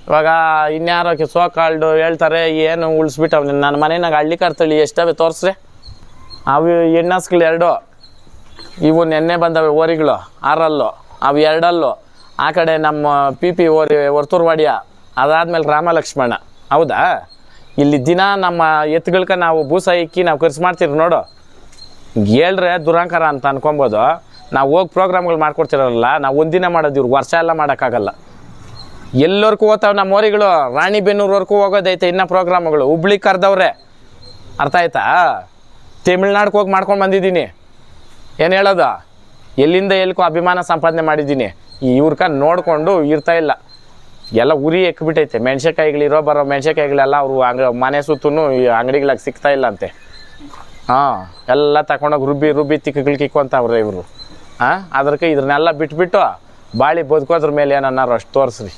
ಇವಾಗ ಇನ್ಯಾರೋ ಸೋಕಾಲ್ಡು ಹೇಳ್ತಾರೆ ಏನು ಉಳಿಸ್ಬಿಟ್ಟವ್ ನನ್ನ ಮನೆಯಾಗ ಹಳ್ಳಿ ಕರ್ತಳಿ ಎಷ್ಟವೆ ತೋರಿಸ್ರಿ. ಅವು ಹೆಣ್ಣಸ್ಗಳು 2 ಇವು ನೆನ್ನೆ ಬಂದವೆ ಓರಿಗಳು 6 ಅವು 2 ಆ ಕಡೆ ನಮ್ಮ ಪಿ ಓರಿ ವರ್ತೂರ್ವಾಡಿಯ ಅದಾದ್ಮೇಲೆ ರಾಮಲಕ್ಷ್ಮಣ. ಹೌದಾ? ಇಲ್ಲಿ ದಿನ ನಮ್ಮ ಎತ್ತುಗಳ್ಕ ನಾವು ಬೂಸ ಇಕ್ಕಿ ನಾವು ಖರ್ಚು ಮಾಡ್ತೀರಿ ನೋಡು. ಹೇಳ್ರೆ ದುರಂಕಾರ ಅಂತ ಅನ್ಕೊಬೋದು. ನಾವು ಹೋಗಿ ಪ್ರೋಗ್ರಾಮ್ಗಳು ಮಾಡ್ಕೊಡ್ತಿರಲ್ಲ, ನಾವು ಒಂದಿನ ಮಾಡೋದು, ಇವ್ರು ವರ್ಷ ಎಲ್ಲ ಮಾಡೋಕ್ಕಾಗಲ್ಲ. ಎಲ್ಲರಿಗೂ ಹೋಗ್ತಾವೆ ನಮ್ಮ ಓರಿಗಳು. ರಾಣಿಬೆನ್ನೂರ್ವರೆಗೂ ಹೋಗೋದೈತೆ ಇನ್ನೂ ಪ್ರೋಗ್ರಾಮ್ಗಳು. ಹುಬ್ಳಿಗೆ ಕರೆದವ್ರೆ, ಅರ್ಥ ಆಯ್ತಾ? ತಮಿಳ್ನಾಡಿಗೆ ಹೋಗಿ ಮಾಡ್ಕೊಂಡು ಬಂದಿದ್ದೀನಿ. ಏನು ಹೇಳೋದು, ಎಲ್ಲಿಂದ ಎಲ್ಕೋ ಅಭಿಮಾನ ಸಂಪಾದನೆ ಮಾಡಿದ್ದೀನಿ. ಇವ್ರಕ ನೋಡಿಕೊಂಡು ಇರ್ತಾಯಿಲ್ಲ, ಎಲ್ಲ ಉರಿ ಎಕ್ಬಿಟ್ಟೈತೆ. ಮೆಣ್ಸಿನ್ಕಾಯಿಗಳಿರೋ ಬರೋ ಮೆಣ್ಸಿನ್ಕಾಯಿಗಳೆಲ್ಲ ಅವರು ಮನೆ ಸುತ್ತೂ ಅಂಗಡಿಗಳಾಗ ಸಿಗ್ತಾಯಿಲ್ಲ ಅಂತೆ. ಹಾಂ, ಎಲ್ಲ ತಗೊಂಡೋಗಿ ರುಬ್ಬಿ ತಿಕ್ಕೊಳ್ಕಿಕ್ಕೊಂತವ್ರೆ ಇವರು. ಅದಕ್ಕೆ ಇದನ್ನೆಲ್ಲ ಬಿಟ್ಬಿಟ್ಟು ಬಾಳಿ ಬದುಕೋದ್ರ ಮೇಲೆ ಏನನ್ನಾರು ಅಷ್ಟು ತೋರಿಸ್ರಿ.